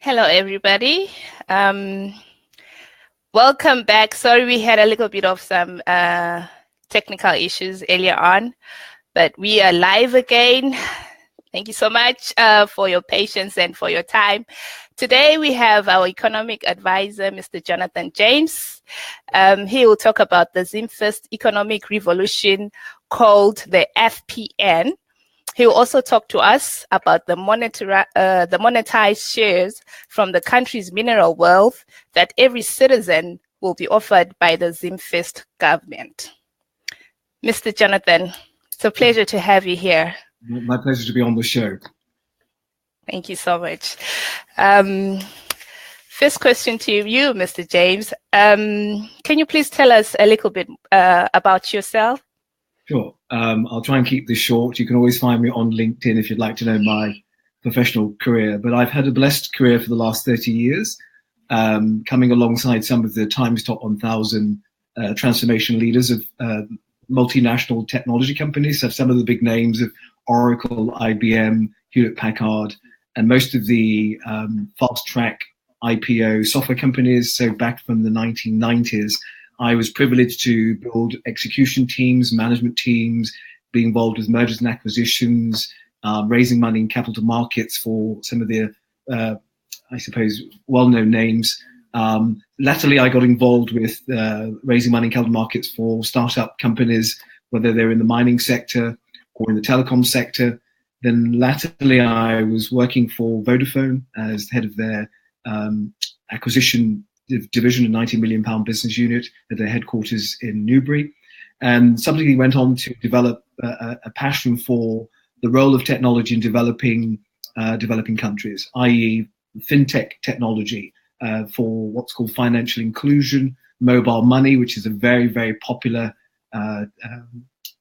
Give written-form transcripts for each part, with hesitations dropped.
Hello, everybody. Welcome back. Sorry, we had a little bit of some technical issues earlier on, but we are live again. Thank you so much for your patience and for your time. Today, we have our economic advisor, Mr. Jonathon James. He will talk about the ZimFirst economic revolution called the FPN. He will also talk to us about the monetized shares from the country's mineral wealth that every citizen will be offered by the ZimFirst government. Mr. Jonathon, it's a pleasure to have you here. My pleasure to be on the show. Thank you so much. First question to you, Mr. James. Can you please tell us a little bit about yourself? Sure. I'll try and keep this short. You can always find me on LinkedIn if you'd like to know my professional career. But I've had a blessed career for the last 30 years, coming alongside some of the Times Top 1000 transformation leaders of multinational technology companies. So some of the big names of Oracle, IBM, Hewlett-Packard, and most of the fast-track IPO software companies. So back from the 1990s, I was privileged to build execution teams, management teams, be involved with mergers and acquisitions, raising money in capital markets for some of the, I suppose, well-known names. Latterly, I got involved with raising money in capital markets for startup companies, whether they're in the mining sector or in the telecom sector. Then latterly, I was working for Vodafone as head of their acquisition division, a £90 million business unit at their headquarters in Newbury, and subsequently went on to develop a passion for the role of technology in developing countries, i.e. fintech technology for what's called financial inclusion, mobile money, which is a very, very popular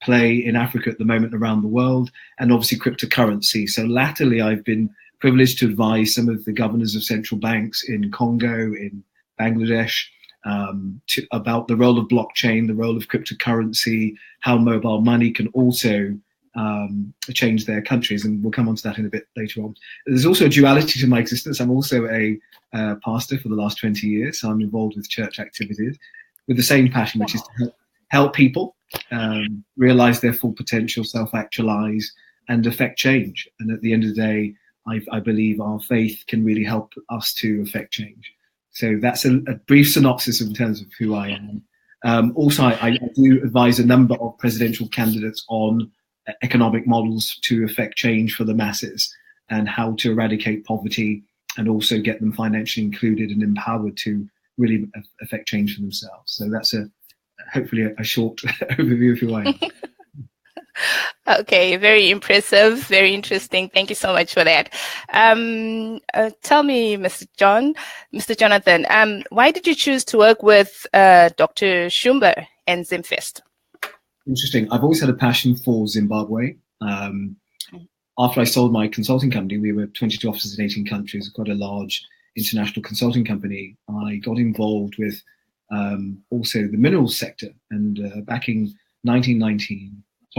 play in Africa at the moment around the world, and obviously cryptocurrency. So latterly, I've been privileged to advise some of the governors of central banks in Congo, in Bangladesh, about the role of blockchain, the role of cryptocurrency, how mobile money can also change their countries, and we'll come on to that in a bit later on. There's also a duality to my existence. I'm also a pastor for the last 20 years, so I'm involved with church activities with the same passion, which is to help people realize their full potential, self-actualize, and affect change. And at the end of the day, I believe our faith can really help us to affect change. So that's a brief synopsis in terms of who I am. Also, I do advise a number of presidential candidates on economic models to affect change for the masses and how to eradicate poverty and also get them financially included and empowered to really affect change for themselves. So that's hopefully a short overview of who I am. Okay, very impressive, very interesting. Thank you so much for that. Tell me, Mr. Jonathon, why did you choose to work with Dr. Jumba and ZimFirst? Interesting. I've always had a passion for Zimbabwe. After I sold my consulting company, we were 22 offices in 18 countries, quite a large international consulting company. I got involved with also the minerals sector, and back in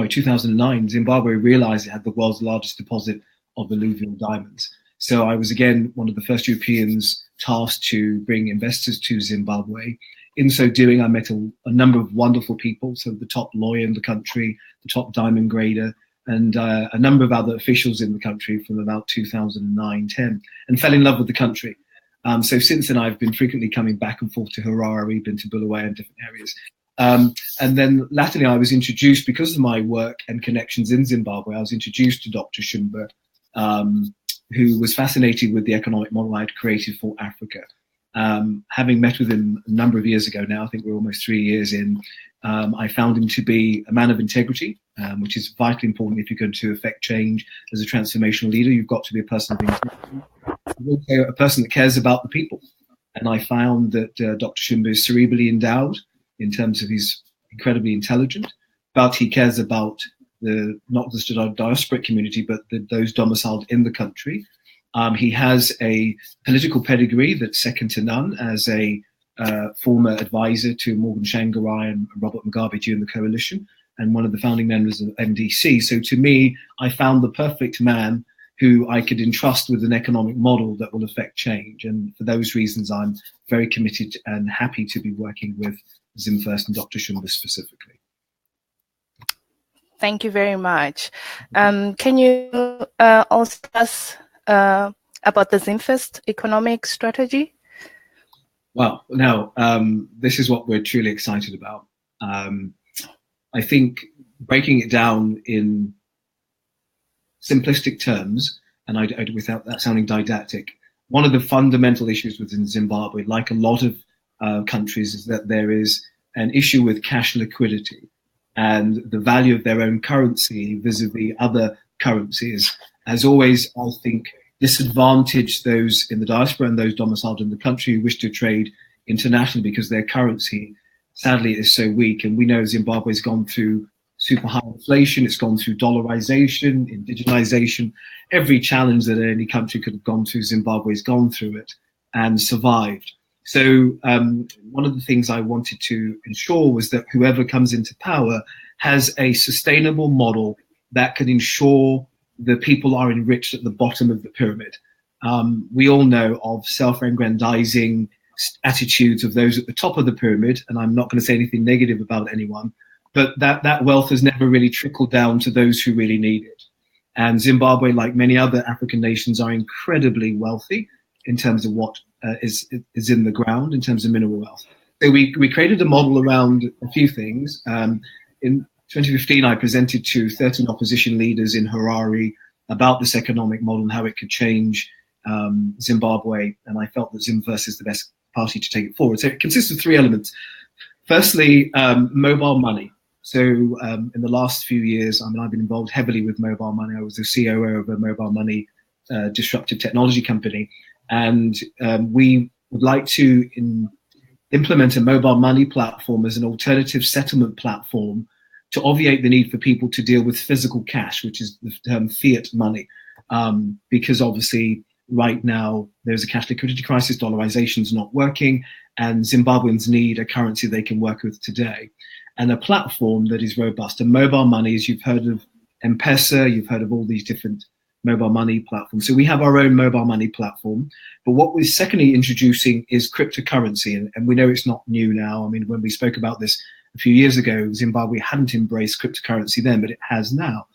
2009, Zimbabwe realized it had the world's largest deposit of alluvial diamonds. So I was again one of the first Europeans tasked to bring investors to Zimbabwe. In so doing, I met a number of wonderful people, so the top lawyer in the country, the top diamond grader, and a number of other officials in the country from about 2009-10, and fell in love with the country. So since then, I've been frequently coming back and forth to Harare, been to Bulawayo and different areas. And then latterly, I was introduced, because of my work and connections in Zimbabwe, I was introduced to Dr. Jumba, who was fascinated with the economic model I'd created for Africa. Having met with him a number of years ago now, I think we're almost 3 years in, I found him to be a man of integrity, which is vitally important if you're going to affect change as a transformational leader. You've got to be a person of integrity, also a person that cares about the people. And I found that Dr. Jumba is cerebrally endowed in terms of he's incredibly intelligent, but he cares about not just the diasporic community, but those domiciled in the country. He has a political pedigree that's second to none as a former advisor to Morgan Tsvangirai and Robert Mugabe during the coalition, and one of the founding members of MDC. So to me, I found the perfect man who I could entrust with an economic model that will affect change. And for those reasons, I'm very committed and happy to be working with ZimFirst and Dr. Jumba specifically. Thank you very much. Can you also tell us about the ZimFirst economic strategy? Well, now, this is what we're truly excited about. I think breaking it down in simplistic terms, and without that sounding didactic, one of the fundamental issues within Zimbabwe, like a lot of countries, is that there is an issue with cash liquidity, and the value of their own currency vis-a-vis other currencies has always, I think, disadvantaged those in the diaspora and those domiciled in the country who wish to trade internationally, because their currency, sadly, is so weak. And we know Zimbabwe's gone through super high inflation, it's gone through dollarization, indigenization, every challenge that any country could have gone through, Zimbabwe's gone through it and survived. So one of the things I wanted to ensure was that whoever comes into power has a sustainable model that can ensure the people are enriched at the bottom of the pyramid. We all know of self-aggrandizing attitudes of those at the top of the pyramid, and I'm not going to say anything negative about anyone, but that wealth has never really trickled down to those who really need it. And Zimbabwe, like many other African nations, are incredibly wealthy in terms of what is in the ground, in terms of mineral wealth. So we created a model around a few things. In 2015, I presented to 13 opposition leaders in Harare about this economic model and how it could change Zimbabwe, and I felt that ZimFirst is the best party to take it forward. So it consists of three elements. Firstly, mobile money. So in the last few years, I mean, I've been involved heavily with mobile money. I was the COO of a mobile money disruptive technology company, and we would like to implement a mobile money platform as an alternative settlement platform to obviate the need for people to deal with physical cash, which is the term fiat money, because obviously right now there's a cash liquidity crisis, dollarization is not working, and Zimbabweans need a currency they can work with today, and a platform that is robust. And mobile money, as you've heard of M-Pesa, you've heard of all these different mobile money platforms. So we have our own mobile money platform. But what we're secondly introducing is cryptocurrency, and we know it's not new now. I mean, when we spoke about this a few years ago, Zimbabwe hadn't embraced cryptocurrency then, but it has now.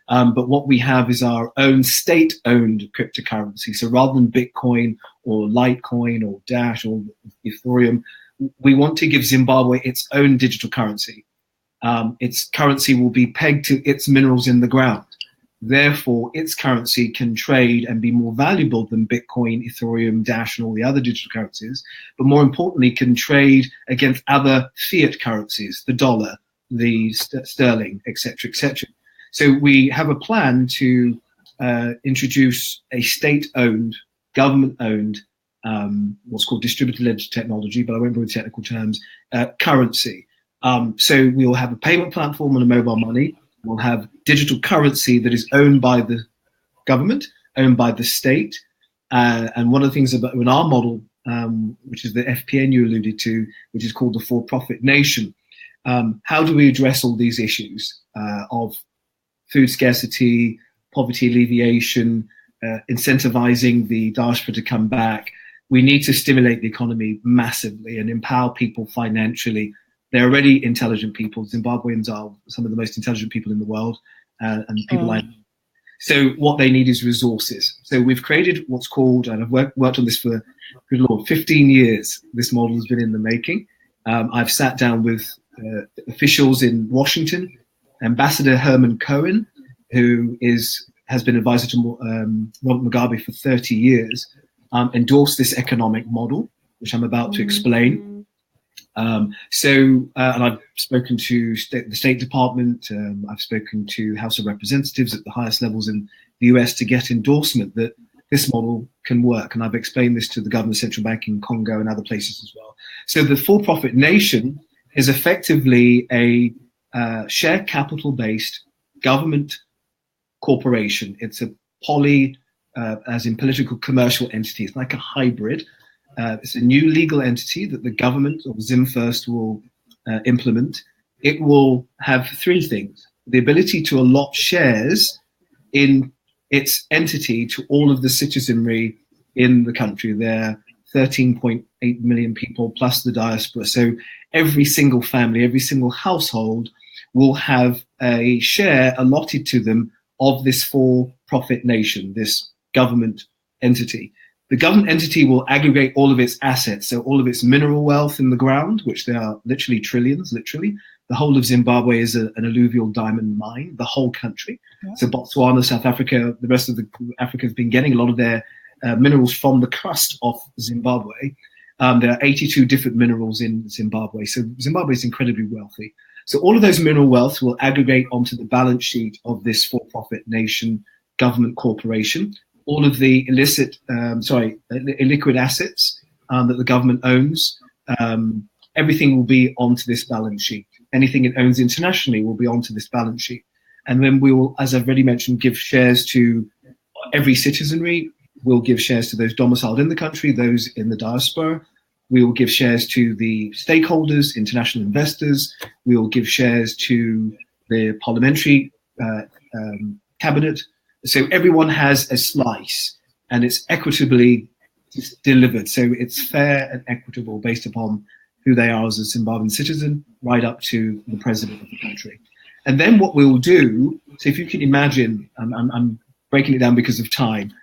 But what we have is our own state-owned cryptocurrency. So rather than Bitcoin or Litecoin or Dash or Ethereum, we want to give Zimbabwe its own digital currency. Its currency will be pegged to its minerals in the ground. Therefore, its currency can trade and be more valuable than Bitcoin, Ethereum, Dash, and all the other digital currencies, but more importantly, can trade against other fiat currencies, the dollar, the sterling, etc., etc. So we have a plan to introduce a state-owned, government-owned, what's called distributed ledger technology, but I won't go into technical terms, currency. So we'll have a payment platform and a mobile money. We'll have digital currency that is owned by the government, owned by the state. And one of the things about in our model, which is the FPN you alluded to, which is called the for-profit nation, how do we address all these issues of food scarcity, poverty alleviation, incentivizing the diaspora to come back? We need to stimulate the economy massively and empower people financially. They're already intelligent people. Zimbabweans are some of the most intelligent people in the world, and people like. So what they need is resources. So we've created what's called, and I've worked on this for, good Lord, 15 years. This model has been in the making. I've sat down with officials in Washington. Ambassador Herman Cohen, who has been advisor to Robert Mugabe for 30 years, endorsed this economic model, which I'm about to explain. And I've spoken to the State Department, I've spoken to House of Representatives at the highest levels in the US to get endorsement that this model can work. And I've explained this to the government central bank in Congo and other places as well. So the for-profit nation is effectively a share capital-based government corporation. It's a as in political commercial entity. It's like a hybrid. It's a new legal entity that the government or ZimFirst will implement. It will have three things: the ability to allot shares in its entity to all of the citizenry in the country. There are 13.8 million people plus the diaspora. So every single family, every single household will have a share allotted to them of this for-profit nation, this government entity. The government entity will aggregate all of its assets, so all of its mineral wealth in the ground, which there are literally trillions, literally. The whole of Zimbabwe is an alluvial diamond mine, the whole country. Yeah. So Botswana, South Africa, the rest of Africa has been getting a lot of their minerals from the crust of Zimbabwe. There are 82 different minerals in Zimbabwe. So Zimbabwe is incredibly wealthy. So all of those mineral wealth will aggregate onto the balance sheet of this for-profit nation government corporation. All of the illiquid assets that the government owns, everything will be onto this balance sheet. Anything it owns internationally will be onto this balance sheet. And then we will, as I've already mentioned, give shares to every citizenry. We'll give shares to those domiciled in the country, those in the diaspora. We will give shares to the stakeholders, international investors. We will give shares to the parliamentary cabinet. So everyone has a slice, and it's equitably delivered. So it's fair and equitable based upon who they are as a Zimbabwean citizen, right up to the president of the country. And then what we'll do, so if you can imagine, I'm breaking it down because of time,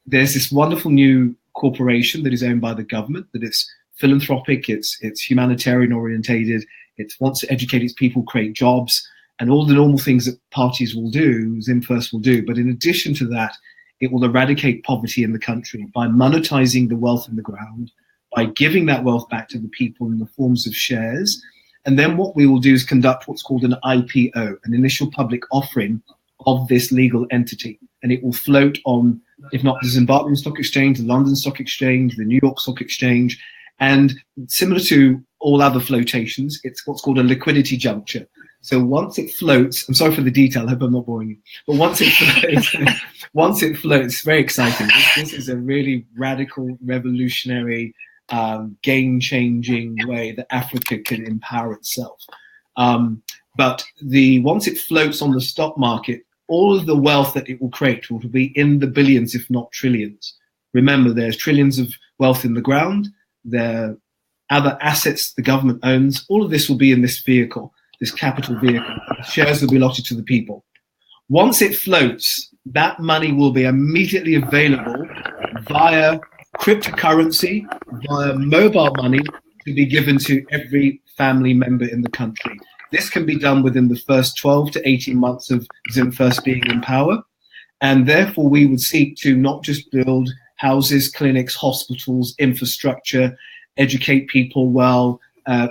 there's this wonderful new corporation that is owned by the government, that it's philanthropic, it's humanitarian orientated, it wants to educate its people, create jobs, and all the normal things that parties will do, ZimFirst will do. But in addition to that, it will eradicate poverty in the country by monetizing the wealth in the ground, by giving that wealth back to the people in the forms of shares. And then what we will do is conduct what's called an IPO, an initial public offering of this legal entity. And it will float on, if not the Zimbabwean Stock Exchange, the London Stock Exchange, the New York Stock Exchange. And similar to all other flotations, it's what's called a liquidity juncture. So once it floats, I'm sorry for the detail, I hope I'm not boring you, but once it floats, very exciting. This is a really radical, revolutionary, game-changing way that Africa can empower itself. But once it floats on the stock market, all of the wealth that it will create will be in the billions, if not trillions. Remember, there's trillions of wealth in the ground. There are other assets the government owns. All of this will be in this vehicle, this capital vehicle. Shares will be allotted to the people. Once it floats, that money will be immediately available via cryptocurrency, via mobile money, to be given to every family member in the country. This can be done within the first 12 to 18 months of ZimFirst being in power. And therefore, we would seek to not just build houses, clinics, hospitals, infrastructure, educate people well,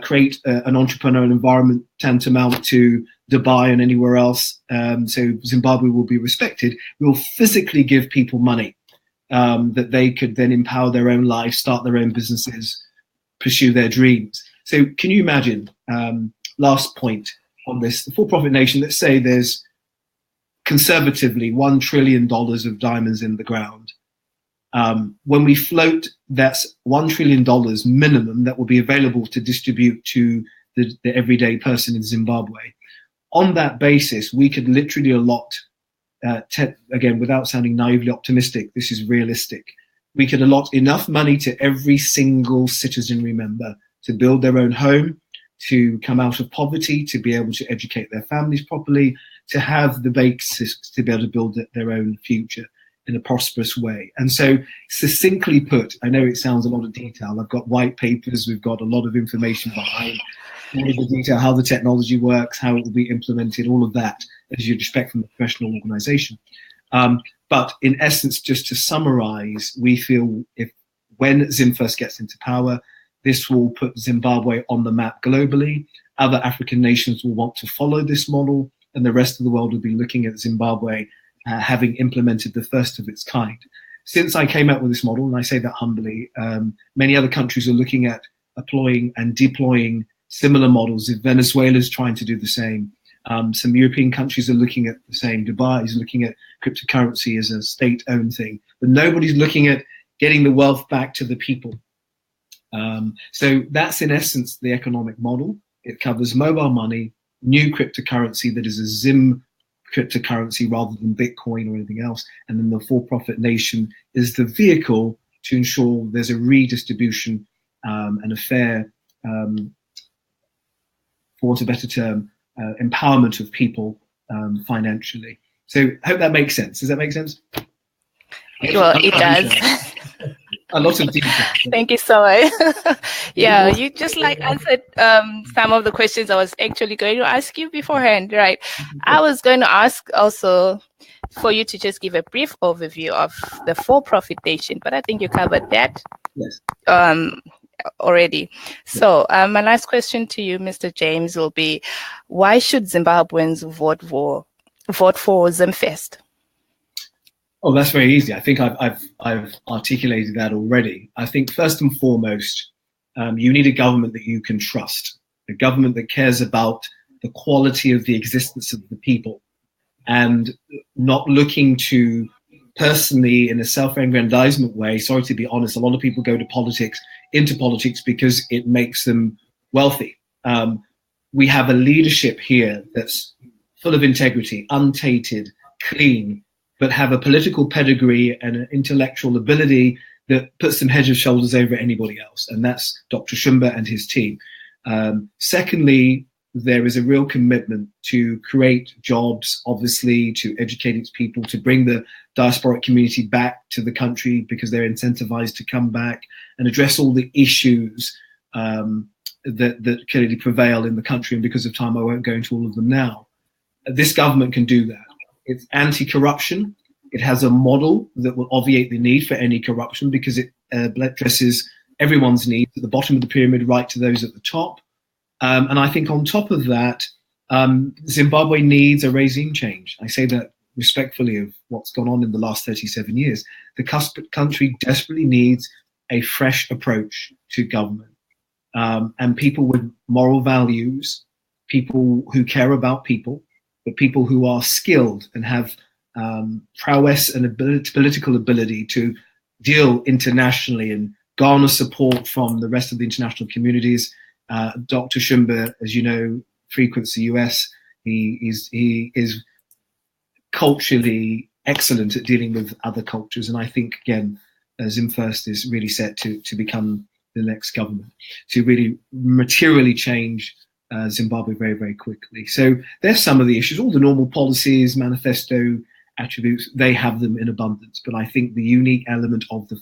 create an entrepreneurial environment tantamount to Dubai and anywhere else, so Zimbabwe will be respected. We will physically give people money that they could then empower their own lives, start their own businesses, pursue their dreams. So can you imagine, last point on this, the for-profit nation, let's say there's conservatively $1 trillion of diamonds in the ground. When we float, that's $1 trillion minimum that will be available to distribute to the everyday person in Zimbabwe. On that basis, we could literally allot, again, without sounding naively optimistic, this is realistic. We could allot enough money to every single citizenry member to build their own home, to come out of poverty, to be able to educate their families properly, to have the basis to be able to build their own future in a prosperous way. And so, succinctly put, I know it sounds a lot of detail. I've got white papers, we've got a lot of information behind all of the detail, how the technology works, how it will be implemented, all of that, as you'd expect from a professional organization. But in essence, just to summarize, we feel when ZimFirst gets into power, this will put Zimbabwe on the map globally. Other African nations will want to follow this model, and the rest of the world will be looking at Zimbabwe having implemented the first of its kind. Since I came up with this model, and I say that humbly, many other countries are looking at employing and deploying similar models. Venezuela is trying to do the same. Some European countries are looking at the same. Dubai is looking at cryptocurrency as a state-owned thing. But nobody's looking at getting the wealth back to the people. So that's in essence the economic model. It covers mobile money, new cryptocurrency that is a Zim cryptocurrency rather than Bitcoin or anything else. And then the for-profit nation is the vehicle to ensure there's a redistribution and a fair, for want of a better term, empowerment of people financially. So I hope that makes sense. Does that make sense? Well, it does. A lot of detail. Thank you so much. Yeah, you just like answered some of the questions I was actually going to ask you beforehand, right? I was going to ask also for you to just give a brief overview of the for-profit nation, but I think you covered that. Yes. Already. So my last question to you, Mr. James, will be, why should Zimbabweans vote for ZimFirst? Oh, that's very easy. I think I've articulated that already. I think first and foremost, you need a government that you can trust, a government that cares about the quality of the existence of the people and not looking to personally in a self-aggrandizement way. Sorry to be honest, a lot of people go into politics because it makes them wealthy. We have a leadership here that's full of integrity, untainted, clean, but have a political pedigree and an intellectual ability that puts them head and shoulders over anybody else. And that's Dr. Jumba and his team. Secondly, there is a real commitment to create jobs, obviously, to educate its people, to bring the diasporic community back to the country because they're incentivized to come back and address all the issues that clearly prevail in the country. And because of time, I won't go into all of them now. This government can do that. It's anti-corruption. It has a model that will obviate the need for any corruption because it addresses everyone's needs at the bottom of the pyramid right to those at the top. And I think on top of that, Zimbabwe needs a regime change. I say that respectfully of what's gone on in the last 37 years. The country desperately needs a fresh approach to government. And people with moral values, people who care about people, but people who are skilled and have prowess and political ability to deal internationally and garner support from the rest of the international communities. Dr. Jumba, as you know, frequents the US. He is culturally excellent at dealing with other cultures. And I think, again, ZimFirst is really set to become the next government, to really materially change Zimbabwe very, very quickly. So there's some of the issues, all the normal policies, manifesto attributes, they have them in abundance. But I think the unique element of the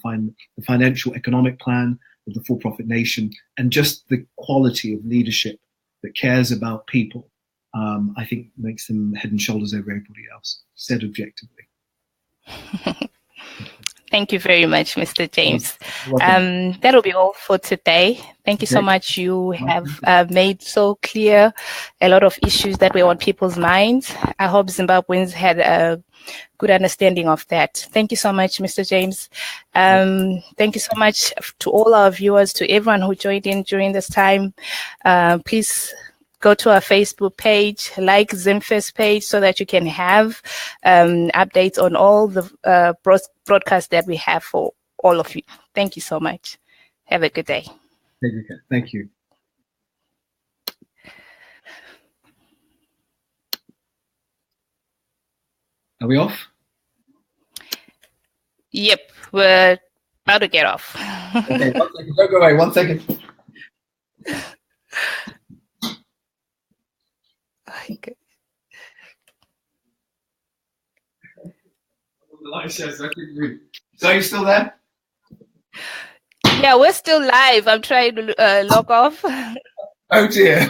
financial economic plan of the for-profit nation and just the quality of leadership that cares about people, I think makes them head and shoulders over everybody else, said objectively. Thank you very much, Mr. James. That'll be all for today. Thank you so much. You have made so clear a lot of issues that were on people's minds. I hope Zimbabweans had a good understanding of that. Thank you so much, Mr. James. Thank you so much to all our viewers, to everyone who joined in during this time. Please go to our Facebook page, like ZimFirst page, so that you can have updates on all the broadcasts that we have for all of you. Thank you so much. Have a good day. Thank you. Are we off? Yep, we're about to get off. Okay, 1 second. Don't go away. 1 second. Okay. The light shows. So are you still there? Yeah, we're still live. I'm trying to log off. Oh dear.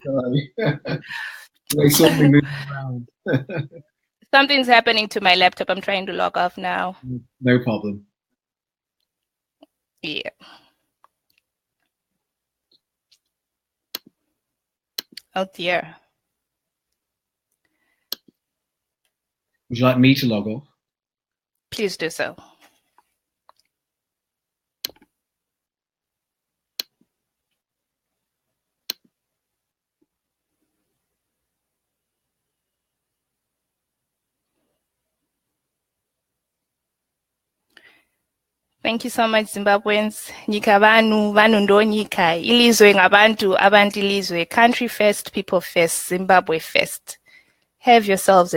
Sorry. They saw me moving around. Something's happening to my laptop. I'm trying to log off now. No problem. Yeah. Oh dear. Would you like me to log off? Please do so. Thank you so much, Zimbabweans. Nyika vanu, vanu ndo nyika. Ilizwe ngabantu, abantu ilizwe. Country first, people first, Zimbabwe first. Have yourselves a